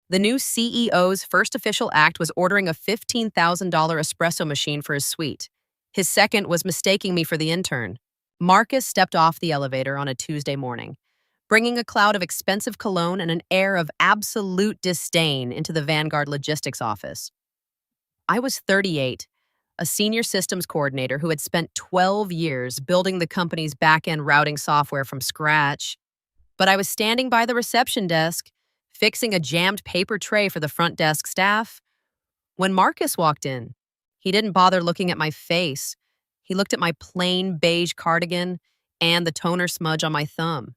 The new CEO's first official act was ordering a $15,000 espresso machine for his suite. His second was mistaking me for the intern. Marcus stepped off the elevator on a Tuesday morning, bringing a cloud of expensive cologne and an air of absolute disdain into the Vanguard logistics office. I was 38, a senior systems coordinator who had spent 12 years building the company's back-end routing software from scratch. But I was standing by the reception desk, fixing a jammed paper tray for the front desk staff, when Marcus walked in. He didn't bother looking at my face. He looked at my plain beige cardigan and the toner smudge on my thumb.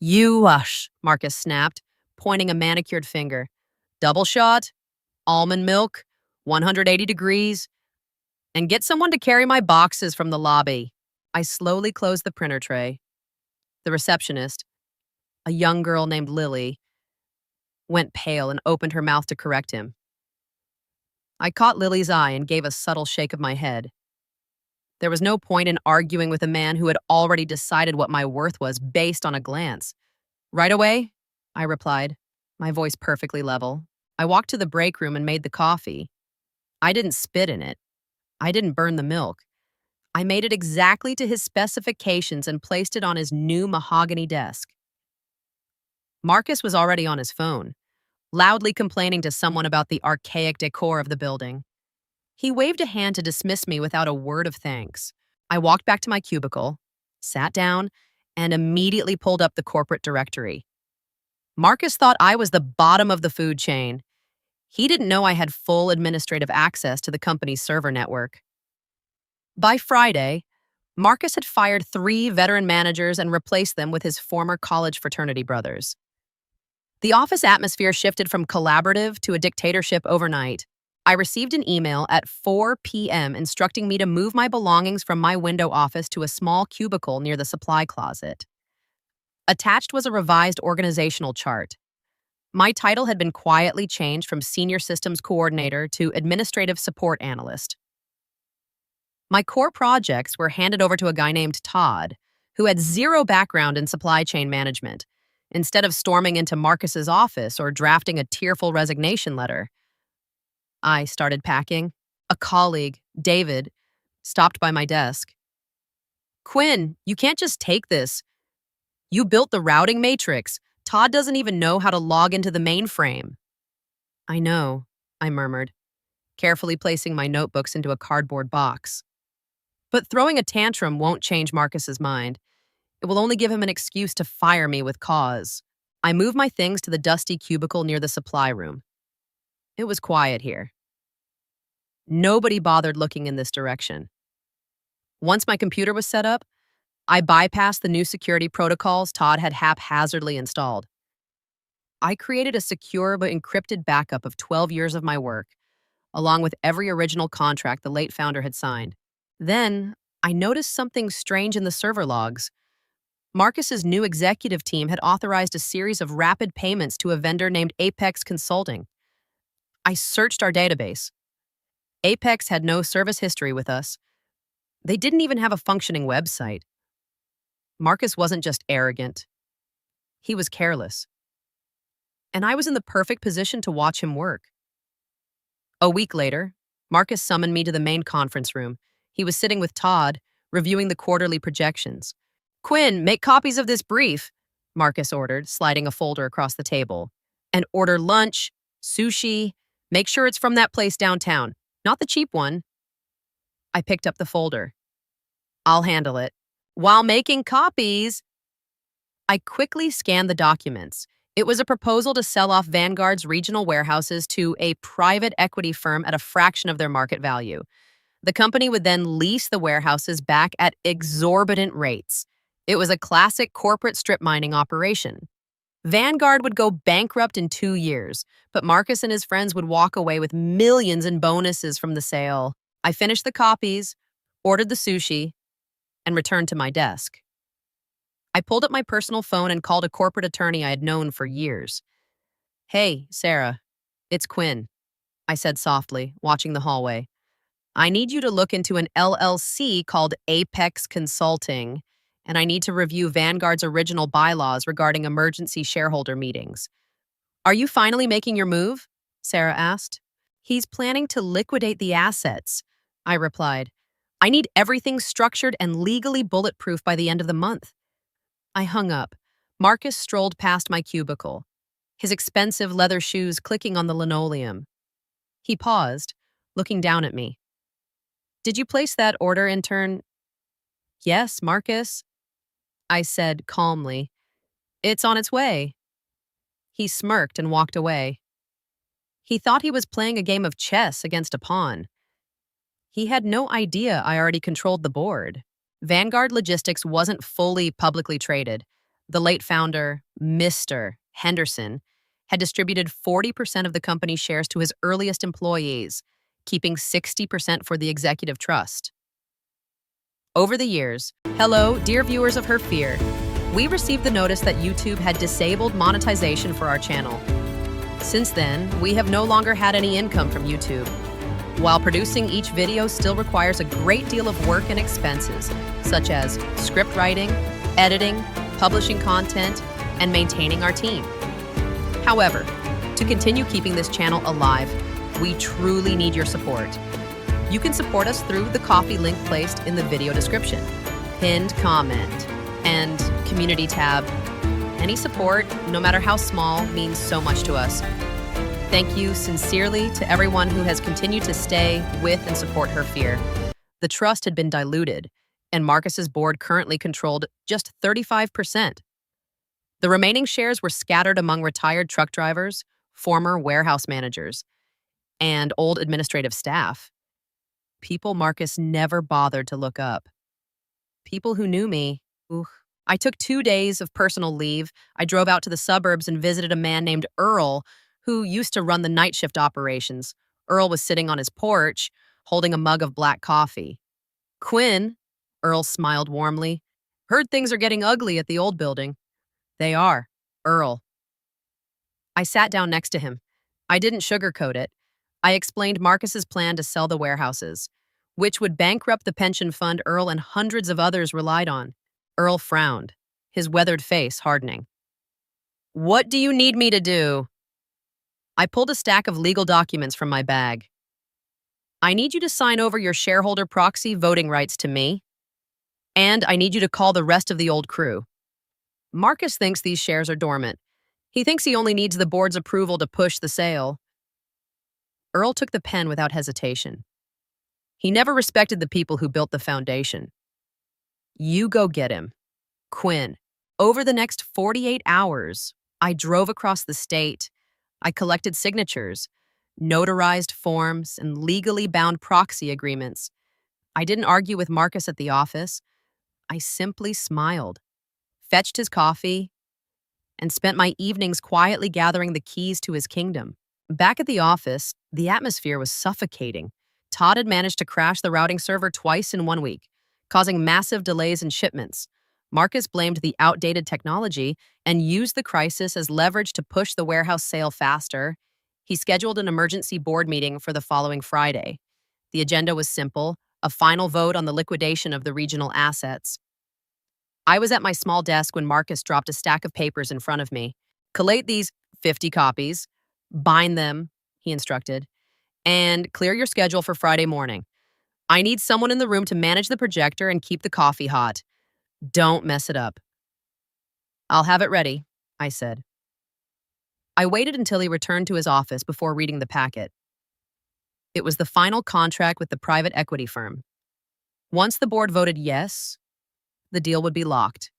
"You hush," Marcus snapped, pointing a manicured finger. "Double shot, almond milk, 180 degrees, and get someone to carry my boxes from the lobby." I slowly closed the printer tray. The receptionist, a young girl named Lily, went pale and opened her mouth to correct him. I caught Lily's eye and gave a subtle shake of my head. There was no point in arguing with a man who had already decided what my worth was based on a glance. "Right away," I replied, my voice perfectly level. I walked to the break room and made the coffee. I didn't spit in it. I didn't burn the milk. I made it exactly to his specifications and placed it on his new mahogany desk. Marcus was already on his phone, loudly complaining to someone about the archaic decor of the building. He waved a hand to dismiss me without a word of thanks. I walked back to my cubicle, sat down, and immediately pulled up the corporate directory. Marcus thought I was the bottom of the food chain. He didn't know I had full administrative access to the company's server network. By Friday, Marcus had fired 3 veteran managers and replaced them with his former college fraternity brothers. The office atmosphere shifted from collaborative to a dictatorship overnight. I received an email at 4 p.m. instructing me to move my belongings from my window office to a small cubicle near the supply closet. Attached was a revised organizational chart. My title had been quietly changed from Senior Systems Coordinator to Administrative Support Analyst. My core projects were handed over to a guy named Todd, who had zero background in supply chain management. Instead of storming into Marcus's office or drafting a tearful resignation letter, I started packing. A colleague, David, stopped by my desk. "Quinn, you can't just take this. You built the routing matrix. Todd doesn't even know how to log into the mainframe." "I know," I murmured, carefully placing my notebooks into a cardboard box. But throwing a tantrum won't change Marcus's mind. It will only give him an excuse to fire me with cause. I moved my things to the dusty cubicle near the supply room. It was quiet here. Nobody bothered looking in this direction. Once my computer was set up, I bypassed the new security protocols Todd had haphazardly installed. I created a secure but encrypted backup of 12 years of my work, along with every original contract the late founder had signed. Then, I noticed something strange in the server logs. Marcus's new executive team had authorized a series of rapid payments to a vendor named Apex Consulting. I searched our database. Apex had no service history with us. They didn't even have a functioning website. Marcus wasn't just arrogant. He was careless. And I was in the perfect position to watch him work. A week later, Marcus summoned me to the main conference room. He was sitting with Todd, reviewing the quarterly projections. "Quinn, make copies of this brief," Marcus ordered, sliding a folder across the table. "And order lunch, sushi. Make sure it's from that place downtown, not the cheap one." I picked up the folder. "I'll handle it." While making copies, I quickly scanned the documents. It was a proposal to sell off Vanguard's regional warehouses to a private equity firm at a fraction of their market value. The company would then lease the warehouses back at exorbitant rates. It was a classic corporate strip mining operation. Vanguard would go bankrupt in 2 years, but Marcus and his friends would walk away with millions in bonuses from the sale. I finished the copies, ordered the sushi, and returned to my desk. I pulled up my personal phone and called a corporate attorney I had known for years. "Hey, Sarah, it's Quinn," I said softly, watching the hallway. "I need you to look into an LLC called Apex Consulting, and I need to review Vanguard's original bylaws regarding emergency shareholder meetings. Are you finally making your move? Sarah asked. He's planning to liquidate the assets, I replied. I need everything structured and legally bulletproof by the end of the month. I hung up. Marcus strolled past my cubicle, his expensive leather shoes clicking on the linoleum. He paused, looking down at me. Did you place that order, intern? Yes, Marcus, I said calmly. It's on its way. He smirked and walked away. He thought he was playing a game of chess against a pawn. He had no idea I already controlled the board. Vanguard Logistics wasn't fully publicly traded. The late founder, Mr. Henderson, had distributed 40% of the company's shares to his earliest employees, keeping 60% for the executive trust. Over the years, hello, dear viewers of Her Fear, we received the notice that YouTube had disabled monetization for our channel. Since then, we have no longer had any income from YouTube. While producing each video still requires a great deal of work and expenses, such as script writing, editing, publishing content, and maintaining our team. However, to continue keeping this channel alive, we truly need your support. You can support us through the Ko-fi link placed in the video description, pinned comment, and community tab. Any support, no matter how small, means so much to us. Thank you sincerely to everyone who has continued to stay with and support Her Fear. The trust had been diluted, and Marcus's board currently controlled just 35%. The remaining shares were scattered among retired truck drivers, former warehouse managers, and old administrative staff. People Marcus never bothered to look up. People who knew me, I took 2 days of personal leave. I drove out to the suburbs and visited a man named Earl, who used to run the night shift operations. Earl was sitting on his porch, holding a mug of black coffee. Quinn, Earl smiled warmly. Heard things are getting ugly at the old building. They are, Earl. I sat down next to him. I didn't sugarcoat it. I explained Marcus's plan to sell the warehouses, which would bankrupt the pension fund Earl and hundreds of others relied on. Earl frowned, his weathered face hardening. What do you need me to do? I pulled a stack of legal documents from my bag. I need you to sign over your shareholder proxy voting rights to me, and I need you to call the rest of the old crew. Marcus thinks these shares are dormant. He thinks he only needs the board's approval to push the sale. Earl took the pen without hesitation. He never respected the people who built the foundation. You go get him. Quinn. Over the next 48 hours, I drove across the state. I collected signatures, notarized forms, and legally bound proxy agreements. I didn't argue with Marcus at the office. I simply smiled, fetched his coffee, and spent my evenings quietly gathering the keys to his kingdom. Back at the office, the atmosphere was suffocating. Todd had managed to crash the routing server twice in 1 week, causing massive delays in shipments. Marcus blamed the outdated technology and used the crisis as leverage to push the warehouse sale faster. He scheduled an emergency board meeting for the following Friday. The agenda was simple: a final vote on the liquidation of the regional assets. I was at my small desk when Marcus dropped a stack of papers in front of me. Collate these 50 copies, bind them, he instructed, and clear your schedule for Friday morning. I need someone in the room to manage the projector and keep the coffee hot. Don't mess it up. I'll have it ready, I said. I waited until he returned to his office before reading the packet. It was the final contract with the private equity firm. Once the board voted yes, the deal would be locked.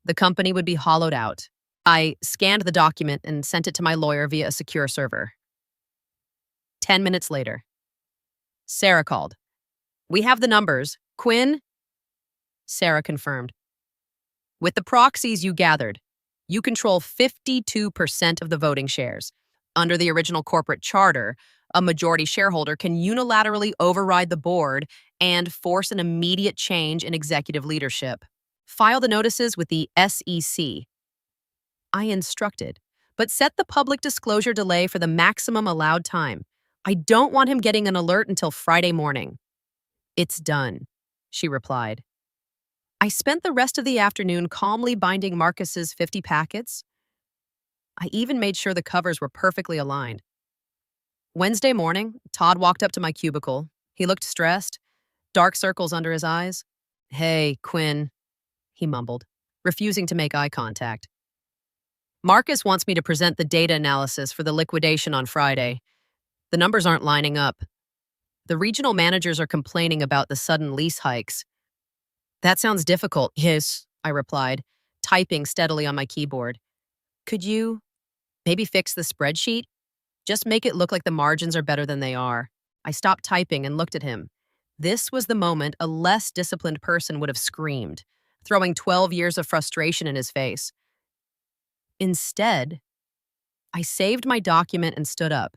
The company would be hollowed out. I scanned the document and sent it to my lawyer via a secure server. 10 minutes later, Sarah called. We have the numbers. Quinn? Sarah confirmed. With the proxies you gathered, you control 52% of the voting shares. Under the original corporate charter, a majority shareholder can unilaterally override the board and force an immediate change in executive leadership. File the notices with the SEC. I instructed, but set the public disclosure delay for the maximum allowed time. I don't want him getting an alert until Friday morning. It's done, she replied. I spent the rest of the afternoon calmly binding Marcus's 50 packets. I even made sure the covers were perfectly aligned. Wednesday morning, Todd walked up to my cubicle. He looked stressed, dark circles under his eyes. "Hey, Quinn," he mumbled, refusing to make eye contact. "Marcus wants me to present the data analysis for the liquidation on Friday. The numbers aren't lining up. The regional managers are complaining about the sudden lease hikes." "That sounds difficult." "Yes," I replied, typing steadily on my keyboard. "Could you maybe fix the spreadsheet? Just make it look like the margins are better than they are." I stopped typing and looked at him. This was the moment a less disciplined person would have screamed, throwing 12 years of frustration in his face. Instead, I saved my document and stood up.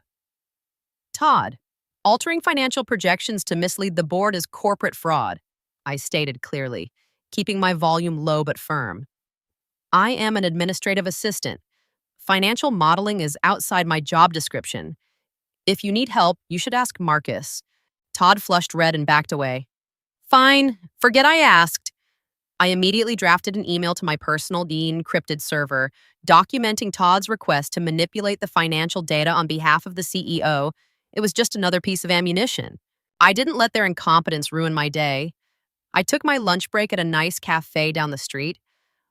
"Todd, altering financial projections to mislead the board is corporate fraud," I stated clearly, keeping my volume low but firm. "I am an administrative assistant. Financial modeling is outside my job description. If you need help, you should ask Marcus." Todd flushed red and backed away. "Fine, forget I asked." I immediately drafted an email to my personal de-encrypted server, documenting Todd's request to manipulate the financial data on behalf of the CEO. It was just another piece of ammunition. I didn't let their incompetence ruin my day. I took my lunch break at a nice cafe down the street.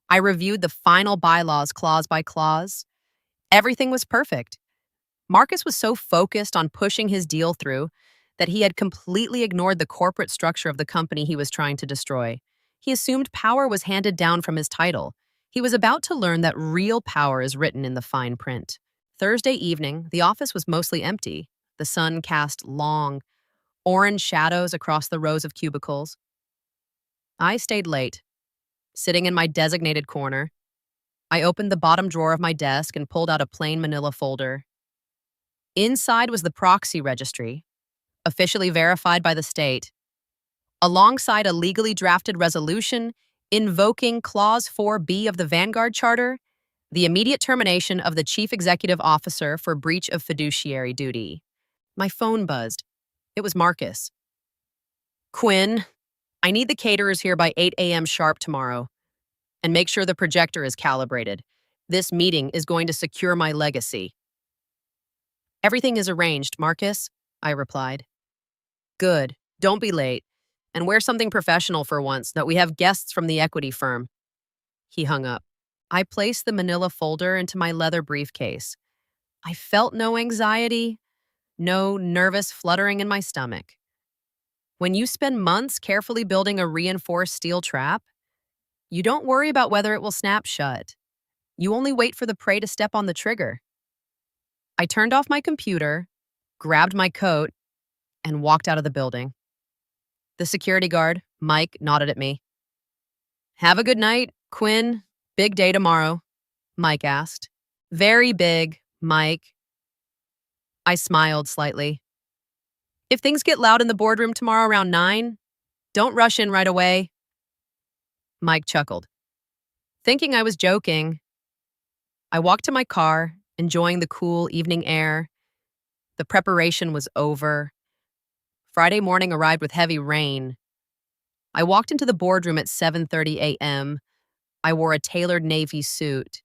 I reviewed the final bylaws clause by clause. Everything was perfect. Marcus was so focused on pushing his deal through that he had completely ignored the corporate structure of the company he was trying to destroy. He assumed power was handed down from his title. He was about to learn that real power is written in the fine print. Thursday evening, the office was mostly empty. The sun cast long, orange shadows across the rows of cubicles. I stayed late, sitting in my designated corner. I opened the bottom drawer of my desk and pulled out a plain manila folder. Inside was the proxy registry, officially verified by the state, alongside a legally drafted resolution invoking Clause 4B of the Vanguard Charter, the immediate termination of the chief executive officer for breach of fiduciary duty. My phone buzzed. It was Marcus. "Quinn, I need the caterers here by 8 a.m. sharp tomorrow, and make sure the projector is calibrated. This meeting is going to secure my legacy." "Everything is arranged, Marcus," I replied. "Good. Don't be late. And wear something professional for once, that we have guests from the equity firm." He hung up. I placed the manila folder into my leather briefcase. I felt no anxiety, no nervous fluttering in my stomach. When you spend months carefully building a reinforced steel trap, you don't worry about whether it will snap shut. You only wait for the prey to step on the trigger. I turned off my computer, grabbed my coat, and walked out of the building. The security guard, Mike, nodded at me. "Have a good night, Quinn. Big day tomorrow," Mike asked. "Very big, Mike." I smiled slightly. "If things get loud in the boardroom tomorrow around 9, don't rush in right away." Mike chuckled, thinking I was joking. I walked to my car, enjoying the cool evening air. The preparation was over. Friday morning arrived with heavy rain. I walked into the boardroom at 7:30 a.m. I wore a tailored navy suit,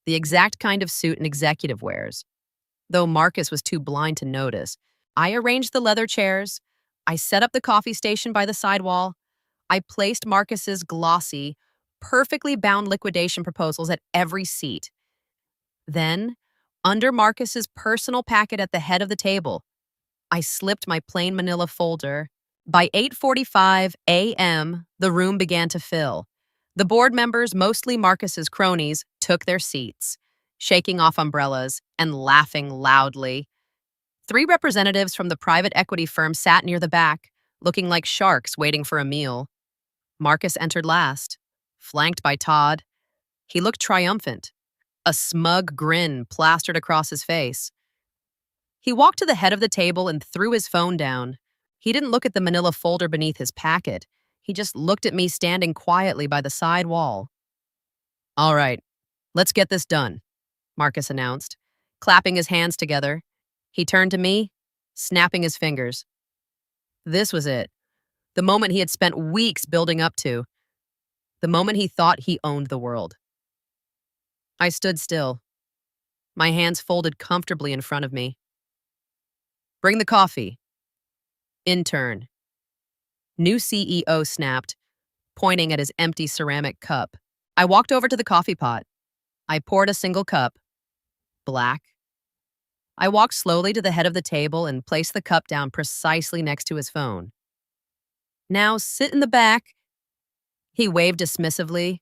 the exact kind of suit an executive wears, though Marcus was too blind to notice. I arranged the leather chairs. I set up the coffee station by the sidewall. I placed Marcus's glossy, perfectly bound liquidation proposals at every seat. Then, under Marcus's personal packet at the head of the table, I slipped my plain manila folder. By 8:45 a.m., the room began to fill. The board members, mostly Marcus's cronies, took their seats, shaking off umbrellas and laughing loudly. 3 representatives from the private equity firm sat near the back, looking like sharks waiting for a meal. Marcus entered last, flanked by Todd. He looked triumphant, a smug grin plastered across his face. He walked to the head of the table and threw his phone down. He didn't look at the manila folder beneath his packet. He just looked at me standing quietly by the side wall. "All right, let's get this done," Marcus announced, clapping his hands together. He turned to me, snapping his fingers. This was it. The moment he had spent weeks building up to. The moment he thought he owned the world. I stood still, my hands folded comfortably in front of me. Bring the coffee. Intern. New CEO snapped, pointing at his empty ceramic cup. I walked over to the coffee pot. I poured a single cup. Black. I walked slowly to the head of the table and placed the cup down precisely next to his phone. Now sit in the back, he waved dismissively,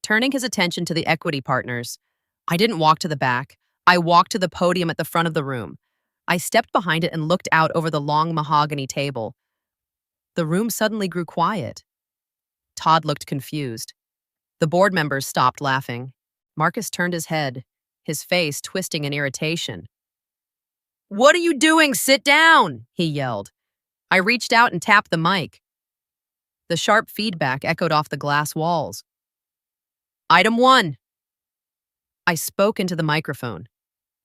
turning his attention to the equity partners. I didn't walk to the back. I walked to the podium at the front of the room. I stepped behind it and looked out over the long mahogany table. The room suddenly grew quiet. Todd looked confused. The board members stopped laughing. Marcus turned his head, his face twisting in irritation. "What are you doing? Sit down!" he yelled. I reached out and tapped the mic. The sharp feedback echoed off the glass walls. Item 1. I spoke into the microphone,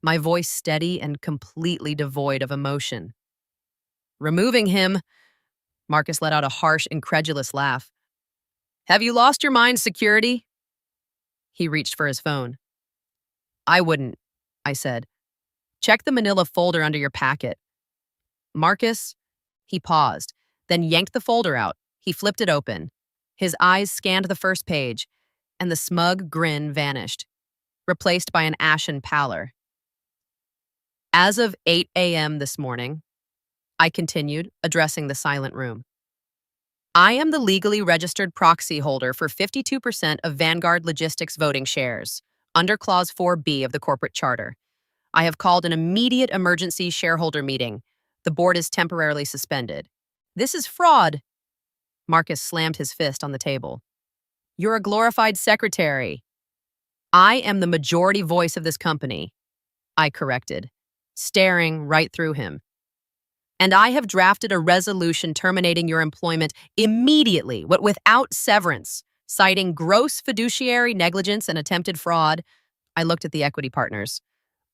my voice steady and completely devoid of emotion. Removing him, Marcus let out a harsh, incredulous laugh. Have you lost your mind, security? He reached for his phone. I wouldn't, I said. Check the manila folder under your packet. Marcus, he paused, then yanked the folder out. He flipped it open. His eyes scanned the first page, and the smug grin vanished, replaced by an ashen pallor. As of 8 a.m. this morning, I continued, addressing the silent room. I am the legally registered proxy holder for 52% of Vanguard Logistics voting shares, under Clause 4B of the corporate charter. I have called an immediate emergency shareholder meeting. The board is temporarily suspended. This is fraud. Marcus slammed his fist on the table. You're a glorified secretary. I am the majority voice of this company, I corrected, staring right through him. And I have drafted a resolution terminating your employment immediately, without severance, citing gross fiduciary negligence and attempted fraud. I looked at the equity partners.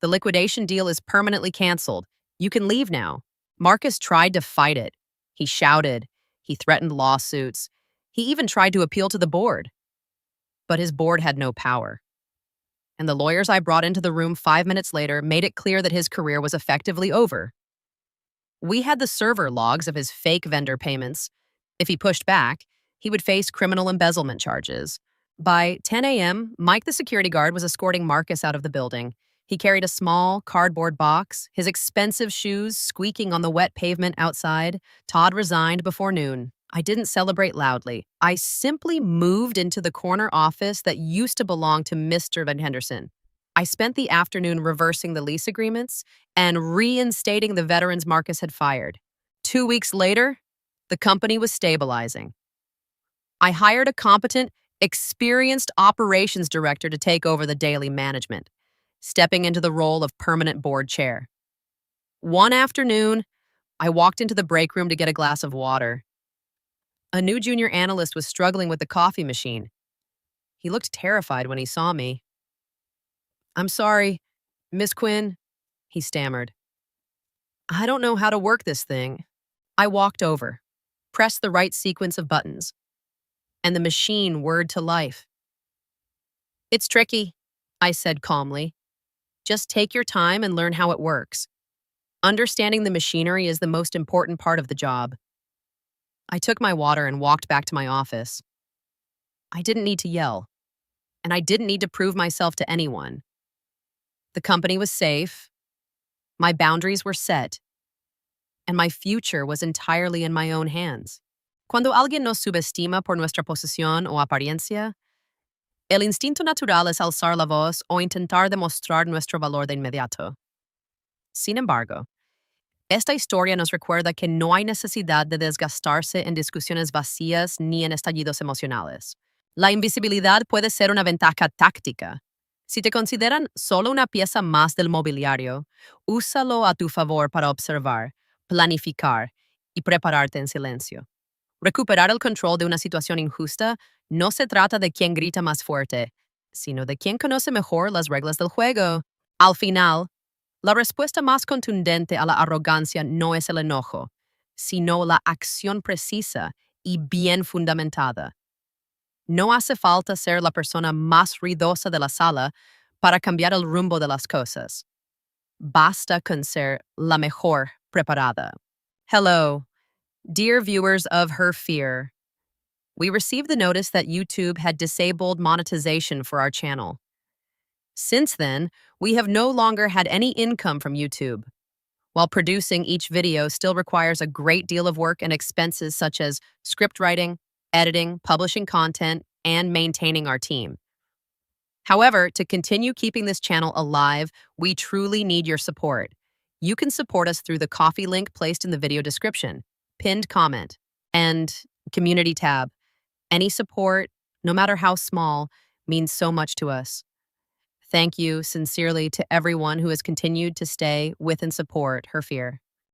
The liquidation deal is permanently canceled. You can leave now. Marcus tried to fight it. He shouted. He threatened lawsuits. He even tried to appeal to the board. But his board had no power. And the lawyers I brought into the room 5 minutes later made it clear that his career was effectively over. We had the server logs of his fake vendor payments. If he pushed back, he would face criminal embezzlement charges. By 10 a.m., Mike the security guard was escorting Marcus out of the building. He carried a small, cardboard box, his expensive shoes squeaking on the wet pavement outside. Todd resigned before noon. I didn't celebrate loudly. I simply moved into the corner office that used to belong to Mr. Van Henderson. I spent the afternoon reversing the lease agreements and reinstating the veterans Marcus had fired. 2 weeks later, the company was stabilizing. I hired a competent, experienced operations director to take over the daily management, stepping into the role of permanent board chair. One afternoon, I walked into the break room to get a glass of water. A new junior analyst was struggling with the coffee machine. He looked terrified when he saw me. I'm sorry, Miss Quinn, he stammered. I don't know how to work this thing. I walked over, pressed the right sequence of buttons, and the machine whirred to life. It's tricky, I said calmly. Just take your time and learn how it works. Understanding the machinery is the most important part of the job. I took my water and walked back to my office. I didn't need to yell, and I didn't need to prove myself to anyone. The company was safe, my boundaries were set, and my future was entirely in my own hands. Cuando alguien nos subestima por nuestra posición o apariencia, el instinto natural es alzar la voz o intentar demostrar nuestro valor de inmediato. Sin embargo, esta historia nos recuerda que no hay necesidad de desgastarse en discusiones vacías ni en estallidos emocionales. La invisibilidad puede ser una ventaja táctica. Si te consideran solo una pieza más del mobiliario, úsalo a tu favor para observar, planificar y prepararte en silencio. Recuperar el control de una situación injusta no se trata de quién grita más fuerte, sino de quién conoce mejor las reglas del juego. Al final, la respuesta más contundente a la arrogancia no es el enojo, sino la acción precisa y bien fundamentada. No hace falta ser la persona más ruidosa de la sala para cambiar el rumbo de las cosas. Basta con ser la mejor preparada. Hello, dear viewers of Her Fear. We received the notice that YouTube had disabled monetization for our channel. Since then, we have no longer had any income from YouTube. While producing each video still requires a great deal of work and expenses such as script writing, editing, publishing content, and maintaining our team. However, to continue keeping this channel alive, we truly need your support. You can support us through the Coffee link placed in the video description, pinned comment, and community tab. Any support, no matter how small, means so much to us. Thank you sincerely to everyone who has continued to stay with and support Her Fear.